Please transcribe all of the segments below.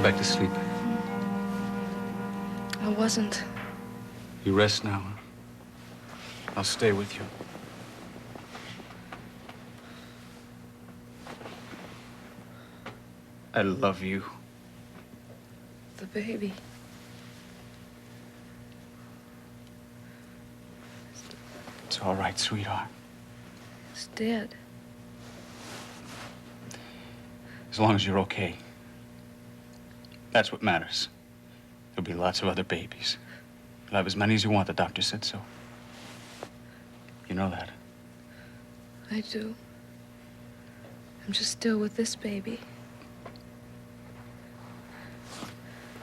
back to sleep. I wasn't. You rest now. I'll stay with you. I love you. The baby. It's all right, sweetheart. It's dead. As long as you're okay. That's what matters. There'll be lots of other babies. You'll have as many as you want, the doctor said so. You know that. I do. I'm just still with this baby.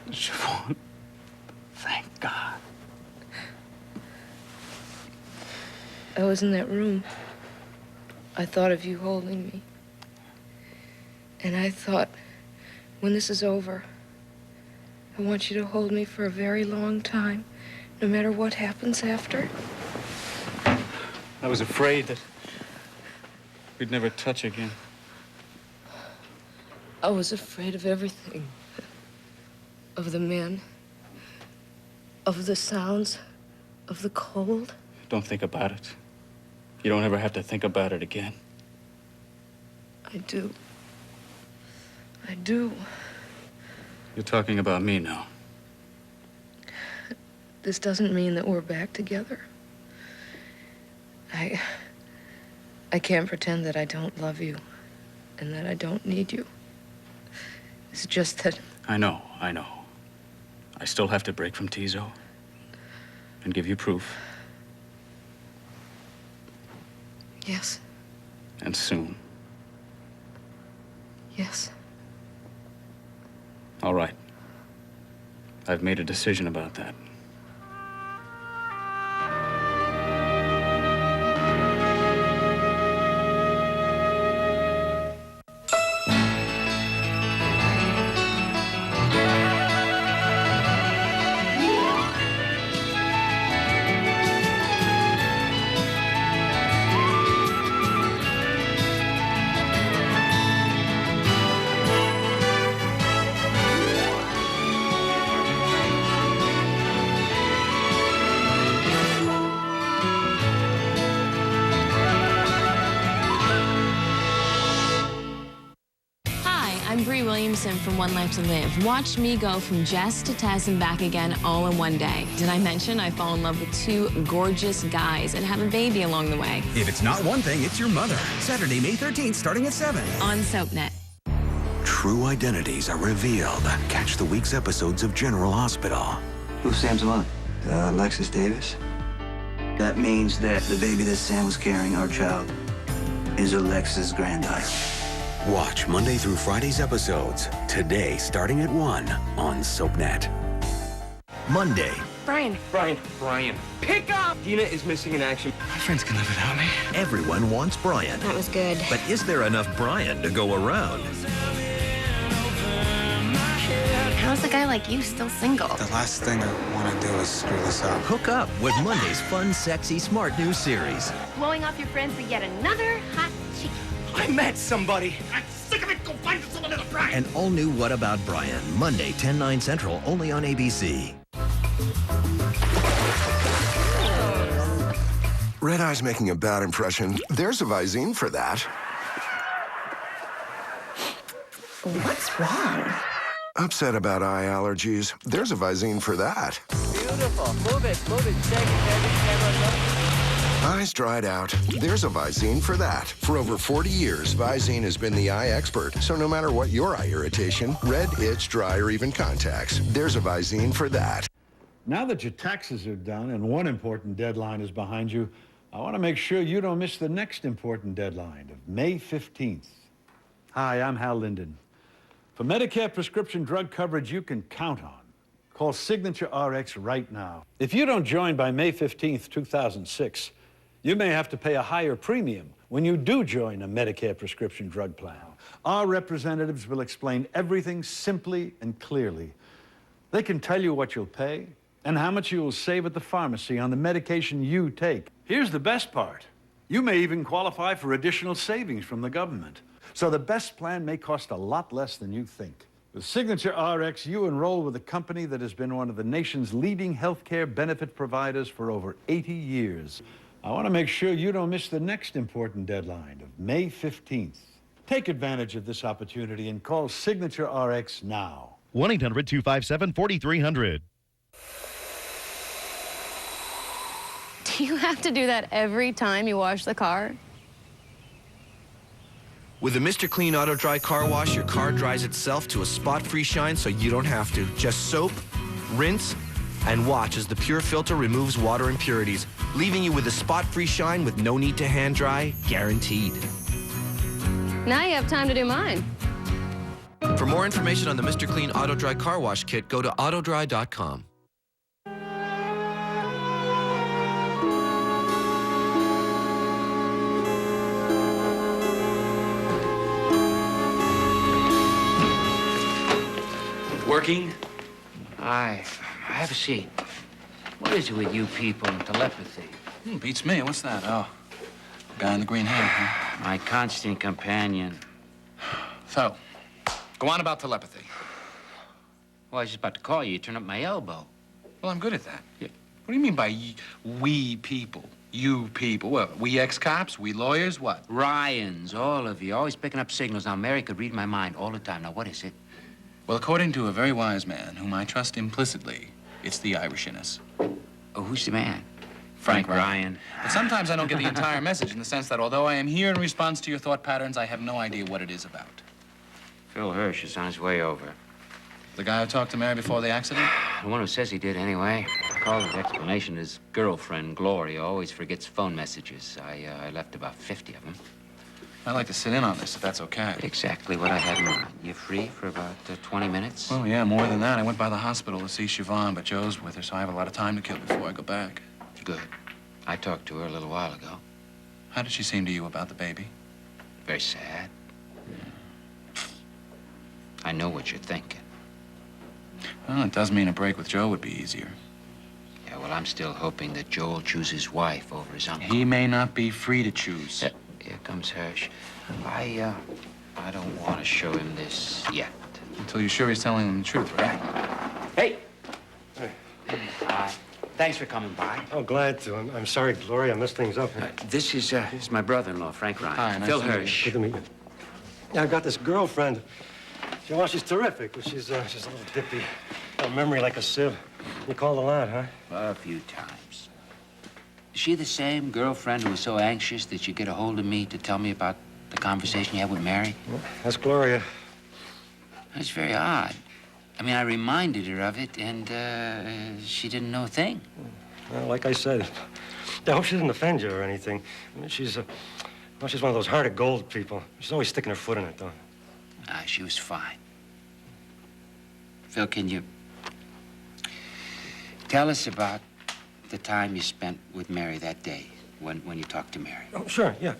Siobhan, thank God. I was in that room. I thought of you holding me. And I thought, when this is over, I want you to hold me for a very long time, no matter what happens after. I was afraid that we'd never touch again. I was afraid of everything. Of the men. Of the sounds. Of the cold. Don't think about it. You don't ever have to think about it again. I do. I do. You're talking about me now. This doesn't mean that we're back together. I can't pretend that I don't love you and that I don't need you. It's just that... I know. I still have to break from Tizo and give you proof. Yes. And soon. Yes. All right. I've made a decision about that. I'm Brie Williamson from One Life to Live. Watch me go from Jess to Tess and back again all in one day. Did I mention I fall in love with two gorgeous guys and have a baby along the way? If it's not one thing, it's your mother. Saturday, May 13th, starting at 7. On SoapNet. True identities are revealed. Catch the week's episodes of General Hospital. Who's Sam's mother? Alexis Davis. That means that the baby that Sam was carrying, our child, is Alexis' granddaughter. Watch Monday through Friday's episodes. Today, starting at 1 on SoapNet. Monday. Brian. Pick up! Dina is missing in action. My friends can live without me. Everyone wants Brian. That was good. But is there enough Brian to go around? How's a guy like you still single? The last thing I want to do is screw this up. Hook up with Monday's fun, sexy, smart new series. Blowing off your friends for yet another hot chick. I met somebody. I'm sick of it. Go find someone else, Brian. An all-new What About Brian, Monday, 10/9 Central, only on ABC. Red Eye's making a bad impression. There's a Visine for that. What's wrong? Upset about eye allergies. There's a Visine for that. Beautiful. Move it. Shake it, baby. Camera, Eyes dried out. There's a Visine for that. For over 40 years, Visine has been the eye expert. So no matter what your eye irritation, red, itch, dry, or even contacts, there's a Visine for that. Now that your taxes are done and one important deadline is behind you, I want to make sure you don't miss the next important deadline of May 15th. Hi, I'm Hal Linden. For Medicare prescription drug coverage you can count on, call Signature RX right now. If you don't join by May 15th, 2006, you may have to pay a higher premium when you do join a Medicare prescription drug plan. Our representatives will explain everything simply and clearly. They can tell you what you'll pay and how much you will save at the pharmacy on the medication you take. Here's the best part. You may even qualify for additional savings from the government. So the best plan may cost a lot less than you think. With Signature RX, you enroll with a company that has been one of the nation's leading healthcare benefit providers for over 80 years. I want to make sure you don't miss the next important deadline of May 15th. Take advantage of this opportunity and call Signature RX now. 1-800-257-4300. Do you have to do that every time you wash the car? With the Mr. Clean Auto Dry Car Wash, your car dries itself to a spot-free shine so you don't have to. Just soap, rinse, and watch as the pure filter removes water impurities, leaving you with a spot-free shine with no need to hand dry, guaranteed. Now you have time to do mine. For more information on the Mr. Clean Auto Dry Car Wash Kit, go to autodry.com. Working? Aye. Have a seat. What is it with you people and telepathy? Beats me. What's that? Oh, the guy in the green hair, huh? My constant companion. So, go on about telepathy. Well, I was just about to call you. You turn up my elbow. Well, I'm good at that. Yeah. What do you mean by we people? You people? What, we ex-cops? We lawyers? What? Ryans, all of you. Always picking up signals. Now, Mary could read my mind all the time. Now, what is it? Well, according to a very wise man, whom I trust implicitly, it's the Irish in us. Oh, who's the man? Frank Ryan. But sometimes I don't get the entire message in the sense that although I am here in response to your thought patterns, I have no idea what it is about. Phil Hirsch is on his way over. The guy who talked to Mary before the accident? The one who says he did, anyway. Called his explanation his girlfriend, Gloria, always forgets phone messages. I left about 50 of them. I'd like to sit in on this, if that's okay. Exactly what I had in mind. You free for about 20 minutes? Oh, yeah, more than that. I went by the hospital to see Siobhan, but Joe's with her, so I have a lot of time to kill before I go back. Good. I talked to her a little while ago. How did she seem to you about the baby? Very sad. I know what you're thinking. Well, it does mean a break with Joe would be easier. Yeah, well, I'm still hoping that Joe will choose his wife over his uncle. He may not be free to choose. Here comes Hirsch. I don't want to show him this yet. Until you're sure he's telling him the truth, right? Hey! Thanks for coming by. Oh, glad to. I'm sorry, Gloria, I messed things up. This is my brother-in-law, Frank Ryan. Hi, nice Phil to meet you. Hirsch. Good to meet you. Yeah, I've got this girlfriend. She's terrific, but she's a little dippy. Got a memory like a sieve. You called a lot, huh? A few times. Is she the same girlfriend who was so anxious that you get a hold of me to tell me about the conversation you had with Mary? Well, that's Gloria. That's very odd. I mean, I reminded her of it, and she didn't know a thing. Well, like I said, I hope she didn't offend you or anything. I mean, she's one of those heart of gold people. She's always sticking her foot in it, though. She was fine. Phil, can you tell us about the time you spent with Mary that day, when you talked to Mary? Oh, sure, yeah.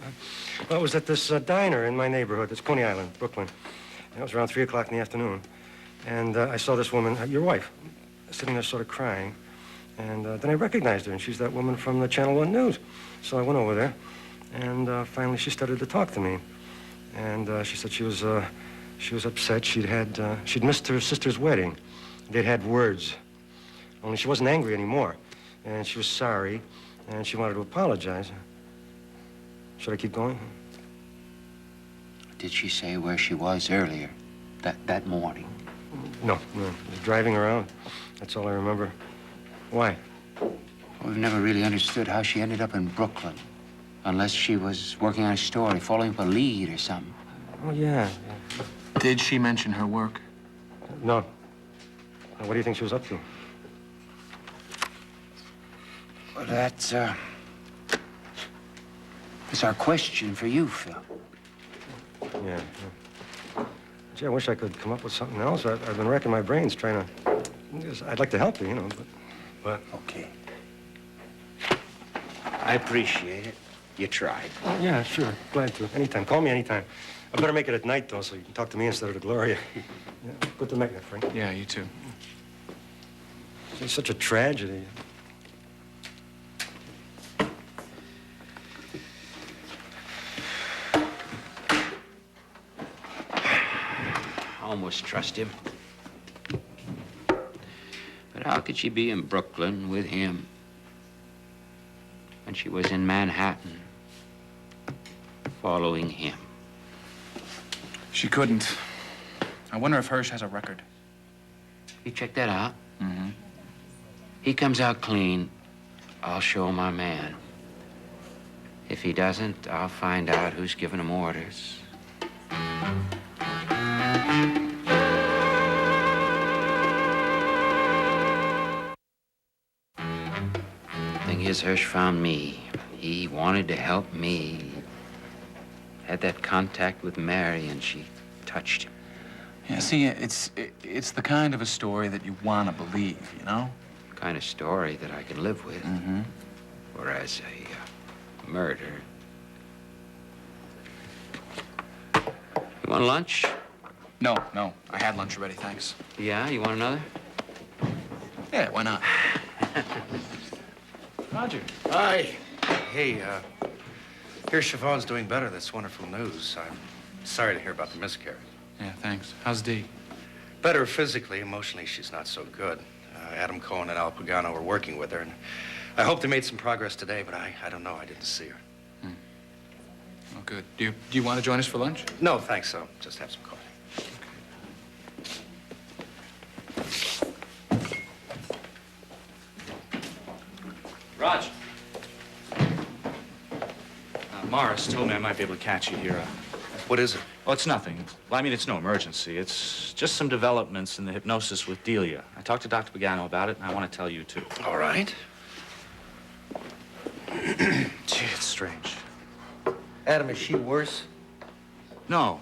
Well, it was at this diner in my neighborhood. It's Coney Island, Brooklyn. And it was around 3 o'clock in the afternoon. And I saw this woman, your wife, sitting there sort of crying. And then I recognized her, and she's that woman from the Channel 1 News. So I went over there, and finally she started to talk to me. And she said she was upset. She'd missed her sister's wedding. They'd had words. Only she wasn't angry anymore. And she was sorry, and she wanted to apologize. Should I keep going? Did she say where she was earlier, that morning? No. I was driving around. That's all I remember. Why? We've never really understood how she ended up in Brooklyn. Unless she was working on a story, following up a lead or something. Oh, yeah. Did she mention her work? No. Now, what do you think she was up to? Well, that's our question for you, Phil. Yeah. Gee, I wish I could come up with something else. I've been racking my brains trying to... I'd like to help you, you know, but... Okay. I appreciate it. You tried. Oh, yeah, sure. Glad to. Anytime. Call me anytime. I better make it at night, though, so you can talk to me instead of to Gloria. Yeah, good to meet you, Frank. Yeah, you too. It's such a tragedy. almost trust him. But how could she be in Brooklyn with him when she was in Manhattan following him? She couldn't. I wonder if Hirsch has a record. You check that out? Mm-hmm. He comes out clean, I'll show my man. If he doesn't, I'll find out who's giving him orders. Thing is, Hirsch found me. He wanted to help me. Had that contact with Mary, and she touched him. Yeah, see, it's the kind of a story that you want to believe, you know? Kind of story that I can live with. Mm-hmm. Whereas a murder. You want lunch? No. I had lunch already, thanks. Yeah, you want another? Yeah, why not? Roger. Hi. Hey, here's Siobhan's doing better. That's wonderful news. I'm sorry to hear about the miscarriage. Yeah, thanks. How's Dee? Better physically. Emotionally, she's not so good. Adam Cohen and Al Pagano are working with her, and I hope they made some progress today, but I don't know. I didn't see her. Oh, good. Do you want to join us for lunch? No, thanks. I'll just have some coffee. Raj. Morris told me I might be able to catch you here. What is it? Oh, it's nothing. Well, I mean, it's no emergency. It's just some developments in the hypnosis with Delia. I talked to Dr. Pagano about it, and I want to tell you, too. All right. Gee, it's strange. Adam, is she worse? No,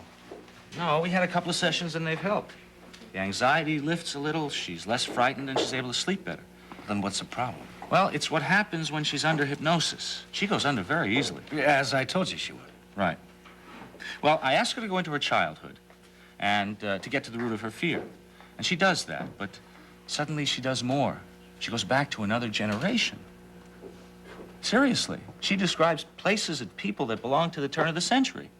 we had a couple of sessions, and they've helped. The anxiety lifts a little, she's less frightened, and she's able to sleep better. Then what's the problem? Well, it's what happens when she's under hypnosis. She goes under very easily. As I told you she would. Right. Well, I asked her to go into her childhood and to get to the root of her fear. And she does that, but suddenly she does more. She goes back to another generation. Seriously. She describes places and people that belong to the turn of the century.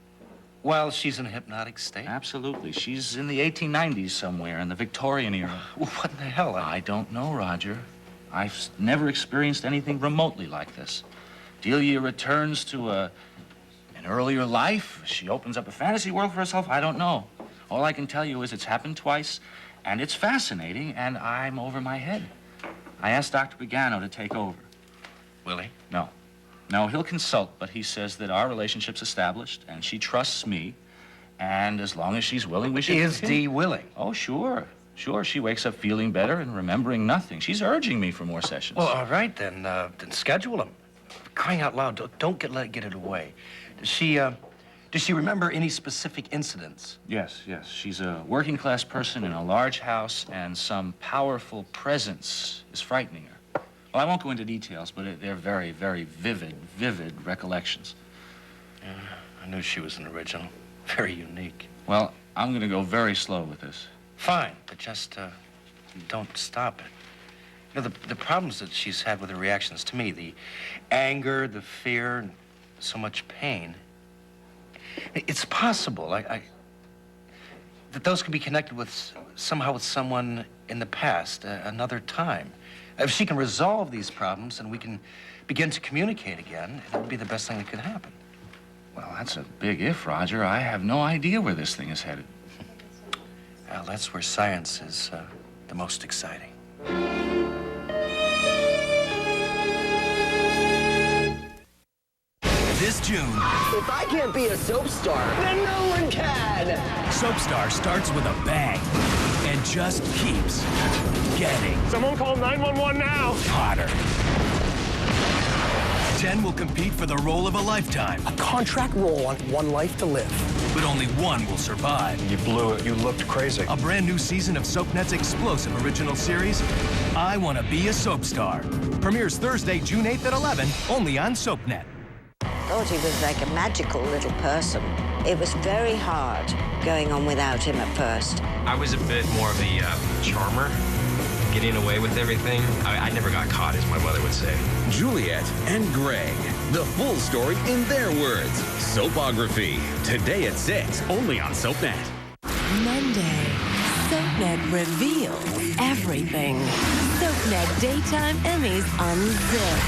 While she's in a hypnotic state? Absolutely. She's in the 1890s somewhere, in the Victorian era. What in the hell? I don't know, Roger. I've never experienced anything remotely like this. Delia returns to an earlier life. She opens up a fantasy world for herself. I don't know. All I can tell you is it's happened twice, and it's fascinating, and I'm over my head. I asked Dr. Pagano to take over. Will he? No, he'll consult, but he says that our relationship's established, and she trusts me, and as long as she's willing, we should... Is Dee willing? Oh, sure. She wakes up feeling better and remembering nothing. She's urging me for more sessions. Well, all right, then schedule them. Crying out loud, don't let it get away. Does she remember any specific incidents? Yes. She's a working-class person in a large house, and some powerful presence is frightening her. Well, I won't go into details, but they're very, very vivid recollections. Yeah, I knew she was an original. Very unique. Well, I'm going to go very slow with this. Fine, but just don't stop it. You know, the problems that she's had with her reactions to me, the anger, the fear, and so much pain, it's possible that those could be connected with somehow with someone in the past, another time. If she can resolve these problems and we can begin to communicate again, it would be the best thing that could happen. Well, that's a big if, Roger. I have no idea where this thing is headed. Well, that's where science is the most exciting. This June, if I can't be a soap star, then no one can. Soapstar starts with a bang and just keeps getting. Someone call 911 now. Hotter. 10 will compete for the role of a lifetime. A contract role on One Life to Live. But only one will survive. You blew it. You looked crazy. A brand new season of SoapNet's explosive original series, I Want to Be a Soap Star. Premieres Thursday, June 8th at 11, only on SoapNet. I thought he was like a magical little person. It was very hard going on without him at first. I was a bit more of a charmer, getting away with everything. I never got caught, as my mother would say. Juliet and Greg. The full story in their words. Soapography. Today at 6, only on SoapNet. Monday. SoapNet reveals everything. SoapNet Daytime Emmys Unzipped.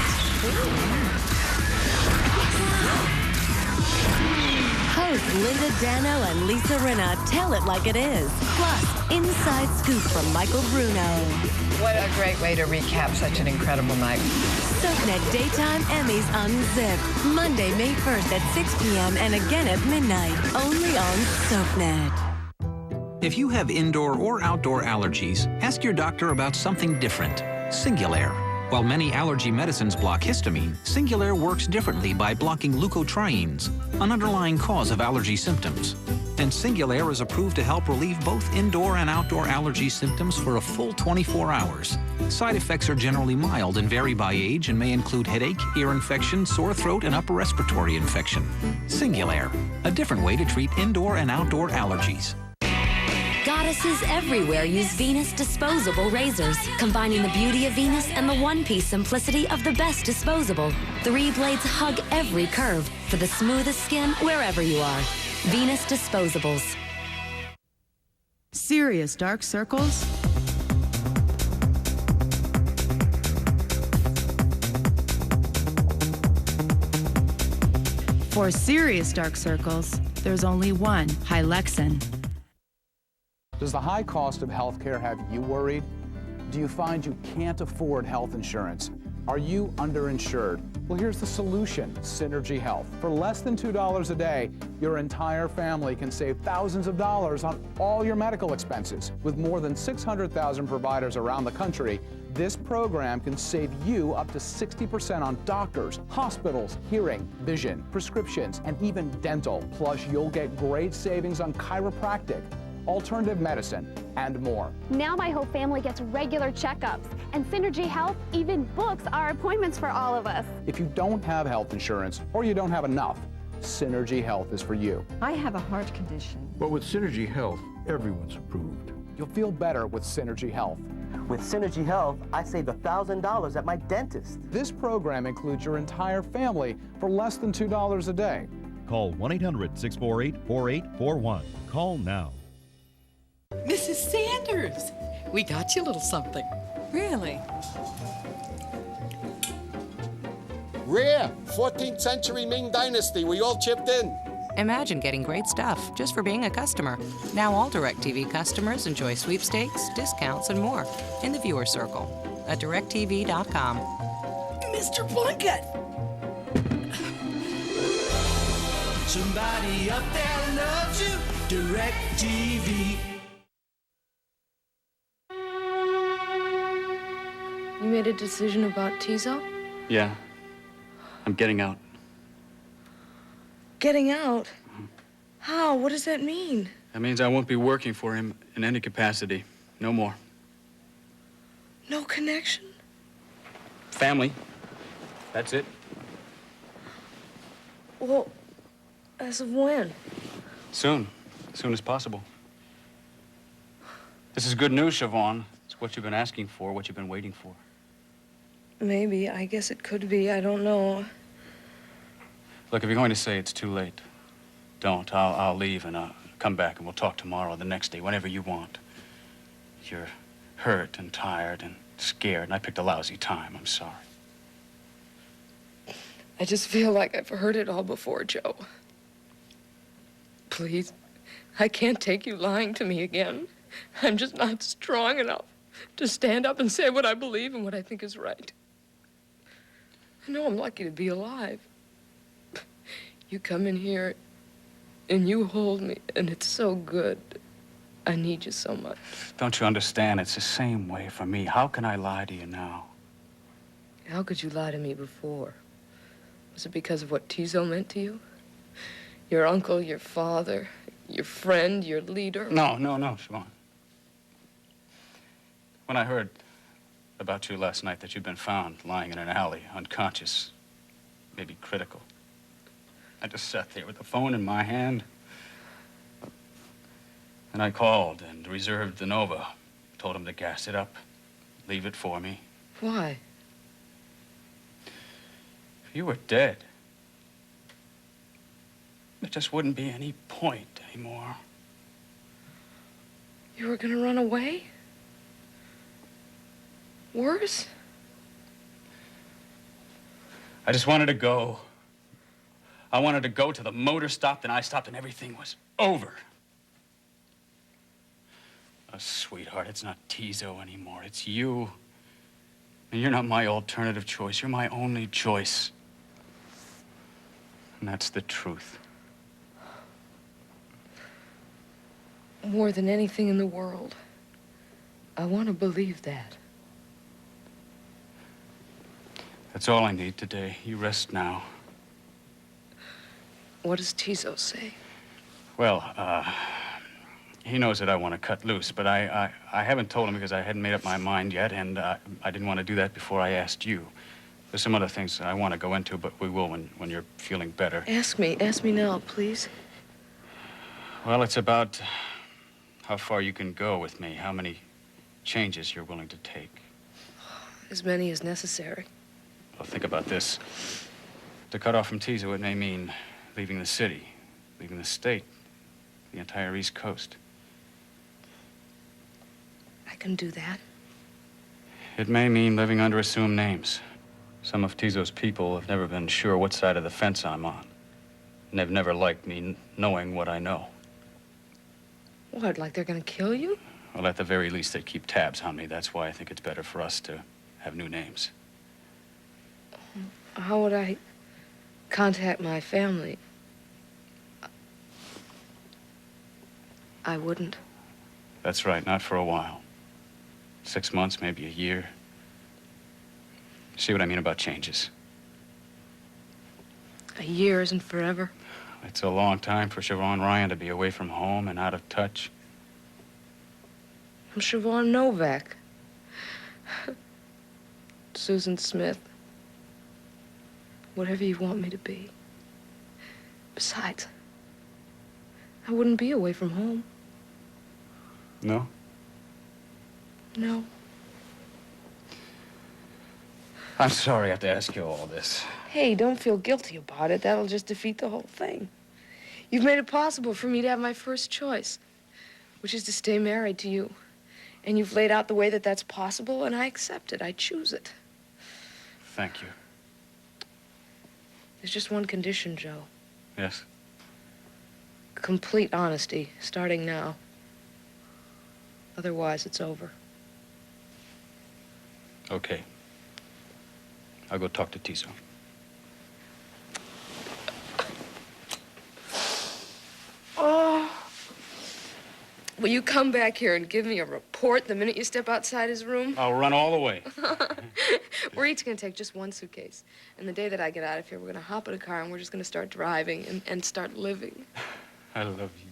Hosts Linda Dano and Lisa Rinna tell it like it is. Plus, inside scoop from Michael Bruno. What a great way to recap such an incredible night. SoapNet Daytime Emmys Unzipped. Monday, May 1st at 6 p.m. and again at midnight. Only on SoapNet. If you have indoor or outdoor allergies, ask your doctor about something different. Singulair. While many allergy medicines block histamine, Singulair works differently by blocking leukotrienes, an underlying cause of allergy symptoms. And Singulair is approved to help relieve both indoor and outdoor allergy symptoms for a full 24 hours. Side effects are generally mild and vary by age and may include headache, ear infection, sore throat, and upper respiratory infection. Singulair, a different way to treat indoor and outdoor allergies. Goddesses everywhere use Venus disposable razors, combining the beauty of Venus and the one-piece simplicity of the best disposable. 3 blades hug every curve for the smoothest skin wherever you are. Venus Disposables. Serious dark circles? For serious dark circles, there's only one, Hylexin. Does the high cost of health care have you worried? Do you find you can't afford health insurance? Are you underinsured? Well, here's the solution, Synergy Health. For less than $2 a day, your entire family can save thousands of dollars on all your medical expenses. With more than 600,000 providers around the country, this program can save you up to 60% on doctors, hospitals, hearing, vision, prescriptions, and even dental. Plus, you'll get great savings on chiropractic, alternative medicine, and more. Now my whole family gets regular checkups, and Synergy Health even books our appointments for all of us. If you don't have health insurance or you don't have enough, Synergy Health is for you. I have a heart condition. But with Synergy Health, everyone's approved. You'll feel better with Synergy Health. With Synergy Health, I saved $1,000 at my dentist. This program includes your entire family for less than $2 a day. Call 1-800-648-4841. Call now. Mrs. Sanders, we got you a little something. Really? Rare, 14th century Ming Dynasty. We all chipped in. Imagine getting great stuff just for being a customer. Now all DirecTV customers enjoy sweepstakes, discounts, and more in the viewer circle at directtv.com. Mr. Plunkett! Somebody up there loves you. DirecTV. You made a decision about Tizo? Yeah. I'm getting out. Getting out? How? What does that mean? That means I won't be working for him in any capacity. No more. No connection? Family. That's it. Well, as of when? Soon. As soon as possible. This is good news, Siobhan. It's what you've been asking for, what you've been waiting for. Maybe. I guess it could be. I don't know. Look, if you're going to say it's too late, don't. I'll leave and I'll come back and we'll talk tomorrow or the next day, whenever you want. You're hurt and tired and scared, and I picked a lousy time. I'm sorry. I just feel like I've heard it all before, Joe. Please, I can't take you lying to me again. I'm just not strong enough to stand up and say what I believe and what I think is right. I know I'm lucky to be alive. You come in here and you hold me, and it's so good. I need you so much. Don't you understand? It's the same way for me. How can I lie to you now? How could you lie to me before? Was it because of what Tizo meant to you? Your uncle, your father, your friend, your leader? No, Siobhan. When I heard about you last night, that you'd been found lying in an alley, unconscious, maybe critical, I just sat there with the phone in my hand. And I called and reserved the Nova. Told him to gas it up, leave it for me. Why? If you were dead, there just wouldn't be any point anymore. You were gonna run away? Worse? I just wanted to go. I wanted to go till the motor stopped and I stopped and everything was over. Oh, sweetheart, it's not Tizo anymore. It's you. And you're not my alternative choice. You're my only choice. And that's the truth. More than anything in the world, I want to believe that. That's all I need today. You rest now. What does Tizo say? Well, he knows that I want to cut loose, but I haven't told him because I hadn't made up my mind yet, and I didn't want to do that before I asked you. There's some other things that I want to go into, but we will when you're feeling better. Ask me now, please. Well, it's about how far you can go with me, how many changes you're willing to take. As many as necessary. Well, think about this. To cut off from Tizo, it may mean leaving the city, leaving the state, the entire East Coast. I can do that. It may mean living under assumed names. Some of Tizo's people have never been sure what side of the fence I'm on. And they've never liked me knowing what I know. What, like they're gonna kill you? Well, at the very least, they keep tabs on me. That's why I think it's better for us to have new names. How would I contact my family? I wouldn't. That's right, not for a while. 6 months, maybe a year. See what I mean about changes? A year isn't forever. It's a long time for Siobhan Ryan to be away from home and out of touch. I'm Siobhan Novak. Susan Smith. Whatever you want me to be. Besides, I wouldn't be away from home. No? No. I'm sorry I have to ask you all this. Hey, don't feel guilty about it. That'll just defeat the whole thing. You've made it possible for me to have my first choice, which is to stay married to you. And you've laid out the way that that's possible, and I accept it. I choose it. Thank you. There's just one condition, Joe. Yes? Complete honesty, starting now. Otherwise, it's over. Okay. I'll go talk to Tizo. Oh. Will you come back here and give me a report the minute you step outside his room? I'll run all the way. We're each going to take just one suitcase. And the day that I get out of here, we're going to hop in a car and we're just going to start driving and start living. I love you.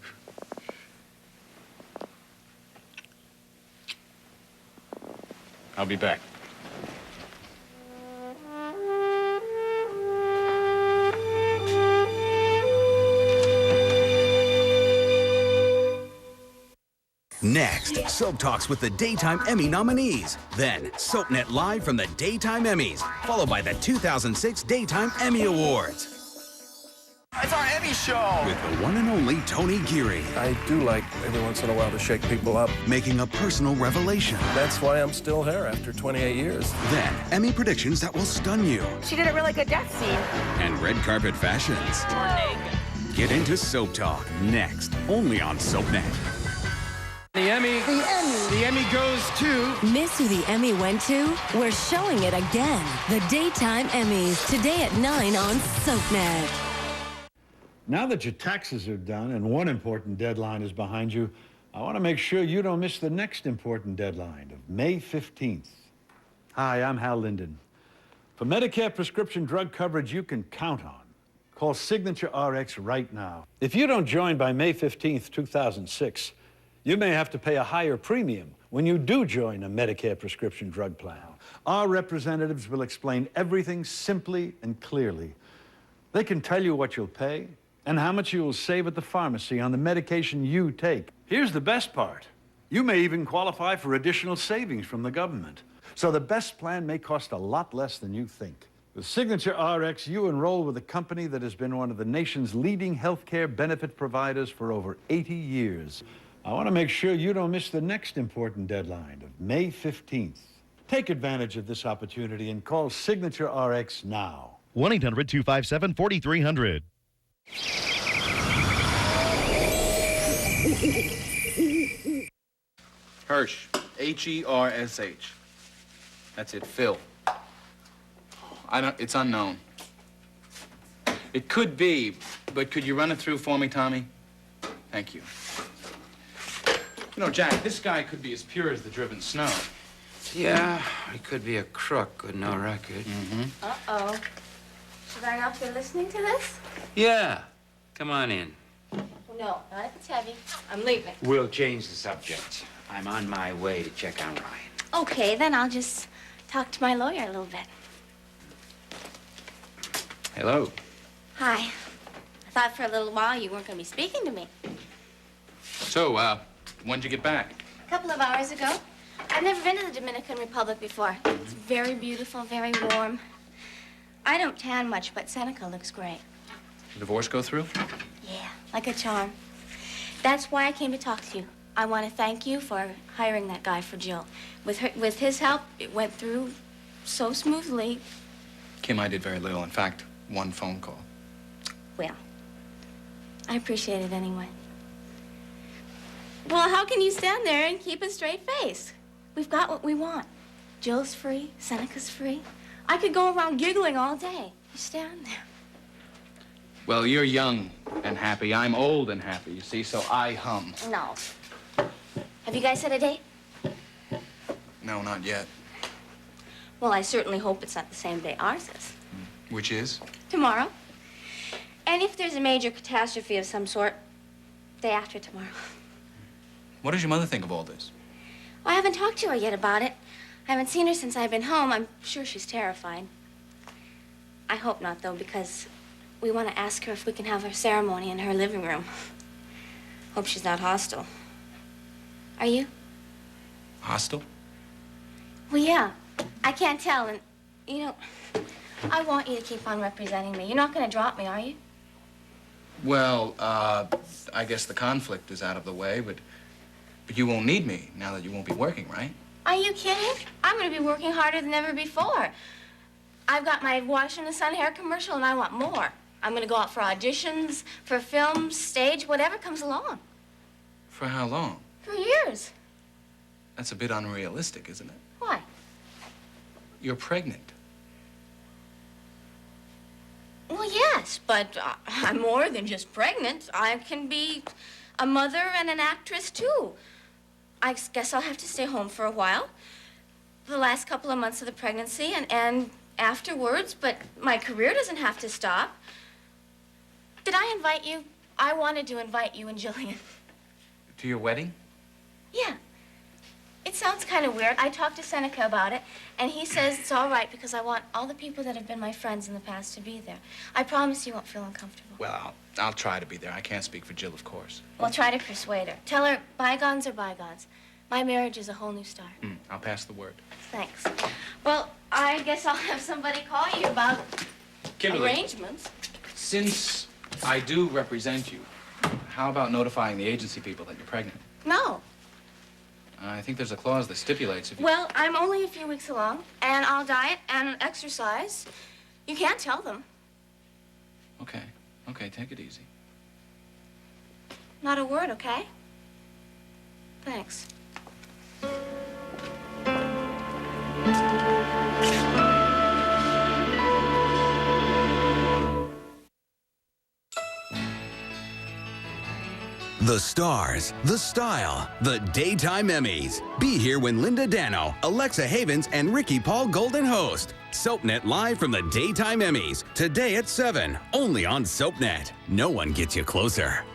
I'll be back. Next, Soap Talks with the Daytime Emmy nominees. Then, SoapNet Live from the Daytime Emmys, followed by the 2006 Daytime Emmy Awards. It's our Emmy show! With the one and only Tony Geary. I do like every once in a while to shake people up. Making a personal revelation. That's why I'm still here after 28 years. Then, Emmy predictions that will stun you. She did a really good death scene. And red carpet fashions. Get into Soap Talk next, only on SoapNet. The Emmy goes to... Miss who the Emmy went to? We're showing it again. The Daytime Emmys, today at 9 on SoapNet. Now that your taxes are done and one important deadline is behind you, I want to make sure you don't miss the next important deadline of May 15th. Hi, I'm Hal Linden. For Medicare prescription drug coverage you can count on, call Signature RX right now. If you don't join by May 15th, 2006, you may have to pay a higher premium when you do join a Medicare prescription drug plan. Our representatives will explain everything simply and clearly. They can tell you what you'll pay and how much you will save at the pharmacy on the medication you take. Here's the best part. You may even qualify for additional savings from the government. So the best plan may cost a lot less than you think. With Signature RX, you enroll with a company that has been one of the nation's leading healthcare benefit providers for over 80 years. I want to make sure you don't miss the next important deadline of May 15th. Take advantage of this opportunity and call Signature RX now. 1-800-257-4300. Hirsch. H-E-R-S-H. That's it, Phil. It's unknown. It could be, but could you run it through for me, Tommy? Thank you. You know, Jack, this guy could be as pure as the driven snow. Yeah, he could be a crook with no record. Mm-hmm. Uh-oh. Should I not be listening to this? Yeah, come on in. No, not if it's heavy. I'm leaving. We'll change the subject. I'm on my way to check on Ryan. Okay, then I'll just talk to my lawyer a little bit. Hello. Hi. I thought for a little while you weren't going to be speaking to me. So, when'd you get back? A couple of hours ago. I've never been to the Dominican Republic before. It's very beautiful, very warm. I don't tan much, but Seneca looks great. Divorce go through? Yeah, like a charm. That's why I came to talk to you. I want to thank you for hiring that guy for Jill. With his help, it went through so smoothly. Kim, I did very little. In fact, one phone call. Well, I appreciate it anyway. Well, how can you stand there and keep a straight face? We've got what we want. Jill's free, Seneca's free. I could go around giggling all day. You stand there. Well, you're young and happy. I'm old and happy, you see, so I hum. No. Have you guys set a date? No, not yet. Well, I certainly hope it's not the same day ours is. Which is? Tomorrow. And if there's a major catastrophe of some sort, day after tomorrow. What does your mother think of all this? Well, I haven't talked to her yet about it. I haven't seen her since I've been home. I'm sure she's terrified. I hope not, though, because we want to ask her if we can have our ceremony in her living room. Hope she's not hostile. Are you? Hostile? Well, yeah. I can't tell, and, you know, I want you to keep on representing me. You're not going to drop me, are you? Well, I guess the conflict is out of the way, but you won't need me now that you won't be working, right? Are you kidding? I'm going to be working harder than ever before. I've got my Wash in the Sun hair commercial, and I want more. I'm going to go out for auditions, for films, stage, whatever comes along. For how long? For years. That's a bit unrealistic, isn't it? Why? You're pregnant. Well, yes, but I'm more than just pregnant. I can be a mother and an actress, too. I guess I'll have to stay home for a while. The last couple of months of the pregnancy and afterwards, but my career doesn't have to stop. Did I invite you? I wanted to invite you and Jillian. To your wedding? Yeah. It sounds kind of weird. I talked to Seneca about it, and he says it's all right because I want all the people that have been my friends in the past to be there. I promise you won't feel uncomfortable. Well, I'll try to be there. I can't speak for Jill, of course. Well, try to persuade her. Tell her bygones are bygones. My marriage is a whole new start. I'll pass the word. Thanks. Well, I guess I'll have somebody call you about Kimberly, arrangements. since I do represent you, how about notifying the agency people that you're pregnant? No. I think there's a clause that stipulates if you... Well, I'm only a few weeks along, and I'll diet and exercise. You can't tell them. Okay. Okay, take it easy. Not a word, okay? Thanks. The stars, the style, the Daytime Emmys. Be here when Linda Dano, Alexa Havens, and Ricky Paul Golden host. SoapNet live from the Daytime Emmys. Today at 7, only on SoapNet. No one gets you closer.